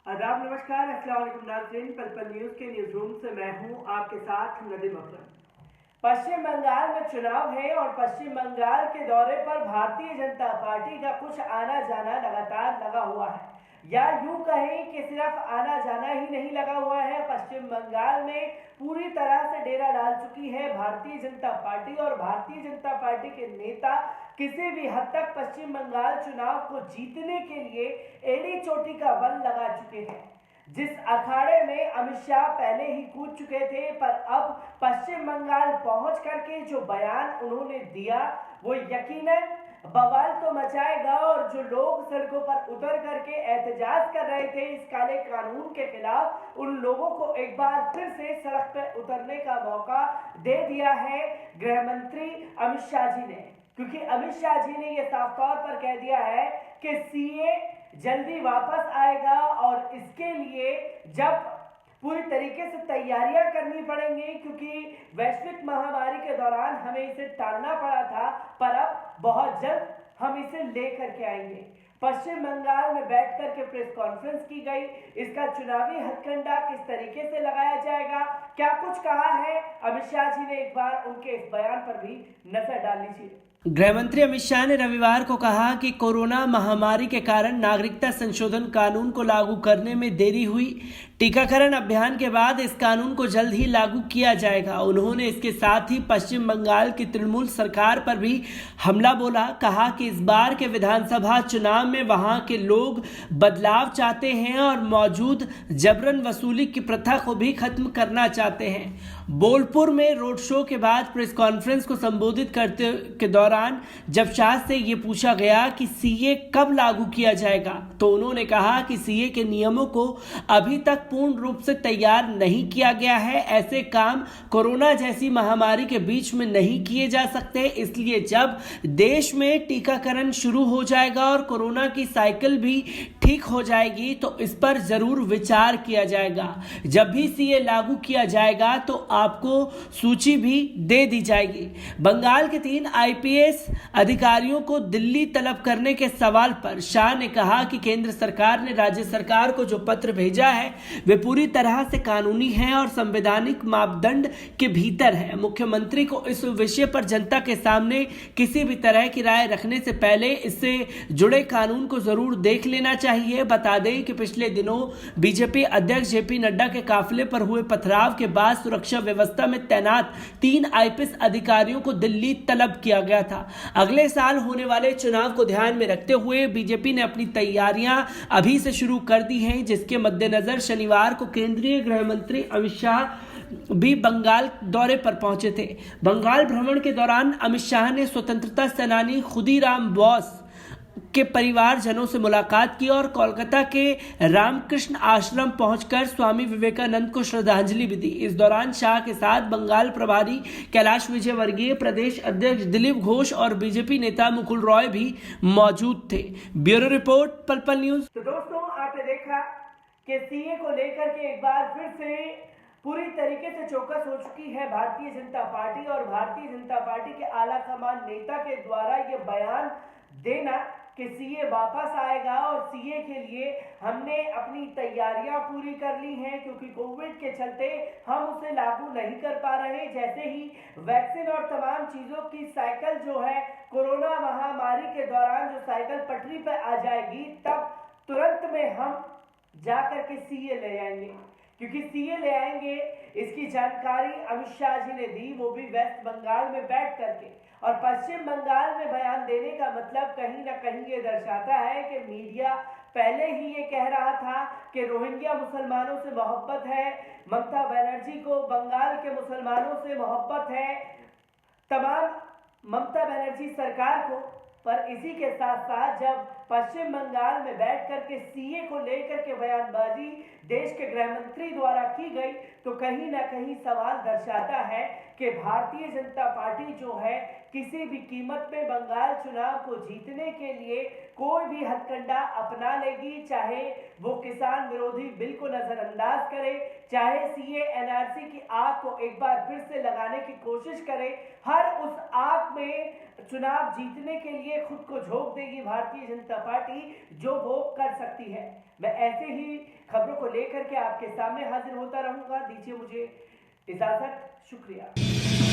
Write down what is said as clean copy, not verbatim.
आदाब, नमस्कार, अस्सलाम वालेकुम नाज़रीन। पल न्यूज़ के न्यूज़ रूम से मैं हूं आपके साथ नदीम अकरम। पश्चिम बंगाल में चुनाव है और पश्चिम बंगाल के दौरे पर भारतीय जनता पार्टी का कुछ आना जाना लगातार लगा हुआ है, या यूं कहें कि सिर्फ आना जाना ही नहीं लगा हुआ है। पश्चिम बंगाल में पूरी तरह से डेरा डाल चुकी है भारतीय जनता पार्टी और भारतीय जनता पार्टी के नेता किसी भी हद तक पश्चिम बंगाल चुनाव को जीतने के लिए एड़ी चोटी का बल लगा चुके हैं। जिस अखाड़े में अमित शाह पहले ही कूद चुके थे, पर अब पश्चिम बंगाल पहुंच करके जो बयान उन्होंने दिया वो यकीनन बवाल तो मचाएगा। और जो लोग सड़कों पर उतर करके एहतजाज कर रहे थे इस काले कानून के खिलाफ, उन लोगों को एक बार फिर से सड़क पर उतरने का मौका दे दिया है गृह मंत्री अमित शाह जी ने। क्योंकि अमित शाह जी ने यह साफ तौर पर कह दिया है कि सीए जल्दी वापस आएगा और इसके लिए जब पूरी तरीके से तैयारियां करनी पड़ेंगी, क्योंकि वैश्विक महामारी के दौरान हमें इसे टालना पड़ा था, पर अब बहुत जल्द हम इसे लेकर के आएंगे। पश्चिम बंगाल में बैठकर के प्रेस कॉन्फ्रेंस की गई। इसका चुनावी हथकंडा किस तरीके से लगाया जाएगा, क्या कुछ कहा है अमित शाह जी ने, एक बार उनके इस बयान पर भी नजर डाल लीजिए। गृह मंत्री अमित शाह ने रविवार को कहा कि कोरोना महामारी के कारण नागरिकता संशोधन कानून को लागू करने में देरी हुई। टीकाकरण अभियान के बाद इस कानून को जल्द ही लागू किया जाएगा। उन्होंने इसके साथ ही पश्चिम बंगाल की तृणमूल सरकार पर भी हमला बोला। कहा कि इस बार के विधानसभा चुनाव में वहां के लोग बदलाव चाहते हैं और मौजूद जबरन वसूली की प्रथा को भी खत्म करना चाहते हैं। बोलपुर में रोड शो के बाद प्रेस कॉन्फ्रेंस को संबोधित करते के दौरान जब शाह से ये पूछा गया कि सीए कब लागू किया जाएगा, तो उन्होंने कहा कि सीए के नियमों को अभी तक पूर्ण रूप से तैयार नहीं किया गया है। ऐसे काम कोरोना जैसी महामारी के बीच में नहीं किए जा सकते, इसलिए जब देश में टीकाकरण शुरू हो जाएगा और कोरोना की साइकिल भी ठीक हो जाएगी तो इस पर जरूर विचार किया जाएगा। जब भी सीए लागू किया जाएगा तो आपको सूची भी दे दी जाएगी। बंगाल के 3 आईपीएस अधिकारियों को दिल्ली तलब करने के सवाल पर शाह ने कहा कि केंद्र सरकार ने राज्य सरकार को जो पत्र भेजा है वे पूरी तरह से कानूनी है और संवैधानिक मापदंड के भीतर है। मुख्यमंत्री को इस विषय पर जनता के सामने किसी भी तरह की राय रखने से पहले इससे जुड़े कानून को जरूर देख लेना चाहिए। बता दें कि पिछले दिनों बीजेपी अध्यक्ष जेपी नड्डा के काफिले पर हुए पथराव के बाद सुरक्षा व्यवस्था में तैनात 3 आईपीएस अधिकारियों को दिल्ली तलब किया गया था। अगले साल होने वाले चुनाव को ध्यान में रखते हुए बीजेपी ने अपनी तैयारियां अभी से शुरू कर दी हैं, जिसके मद्देनजर शनिवार को केंद्रीय गृह मंत्री अमित शाह भी बंगाल दौरे पर पहुंचे थे। बंगाल भ्रमण के दौरान अमित शाह ने स्वतंत्रता सेनानी खुदीराम बोस के परिवारजनों से मुलाकात की और कोलकाता के रामकृष्ण आश्रम पहुंचकर स्वामी विवेकानंद को श्रद्धांजलि भी दी। इस दौरान शाह के साथ बंगाल प्रभारी कैलाश विजयवर्गीय, प्रदेश अध्यक्ष दिलीप घोष और बीजेपी नेता मुकुल रॉय भी मौजूद थे। ब्यूरो रिपोर्ट, पल न्यूज। तो दोस्तों, आपने देखा कि सीए को लेकर के एक बार फिर से पूरी तरीके से चौकस हो चुकी है भारतीय जनता पार्टी, और भारतीय जनता पार्टी के आला कमान नेता के द्वारा यह बयान देना कि सीए वापस आएगा और सीए के लिए हमने अपनी तैयारियां पूरी कर ली हैं, क्योंकि कोविड के चलते हम उसे लागू नहीं कर पा रहे। जैसे ही वैक्सीन और तमाम चीज़ों की साइकिल जो है कोरोना महामारी के दौरान जो साइकिल पटरी पर आ जाएगी, तब तुरंत में हम जाकर के सीए ले आएंगे। क्योंकि सीए ले आएंगे, इसकी जानकारी अमित शाह जी ने दी, वो भी वेस्ट बंगाल में बैठ करके। और पश्चिम बंगाल में बयान देने का मतलब कहीं ना कहीं ये दर्शाता है कि मीडिया पहले ही ये कह रहा था कि रोहिंग्या मुसलमानों से मोहब्बत है, ममता बनर्जी को बंगाल के मुसलमानों से मोहब्बत है, तमाम ममता बनर्जी सरकार को। पर इसी के साथ साथ जब पश्चिम बंगाल में बैठ करके सीए को लेकर के बयानबाजी देश के गृह मंत्री द्वारा की गई, तो कहीं ना कहीं सवाल दर्शाता है कि भारतीय जनता पार्टी जो है किसी भी कीमत पे बंगाल चुनाव को जीतने के लिए कोई भी हथकंडा अपना लेगी, चाहे वो किसान विरोधी बिल को नजरअंदाज करे, चाहे सीए एनआरसी की आग को एक बार फिर से लगाने की कोशिश करे। हर उस आग में चुनाव जीतने के लिए खुद को झोंक देगी भारतीय जनता पार्टी, जो वो कर सकती है। मैं ऐसे ही खबरों को लेकर के आपके सामने हाजिर होता रहूंगा। दीजिए मुझे इजाजत, शुक्रिया।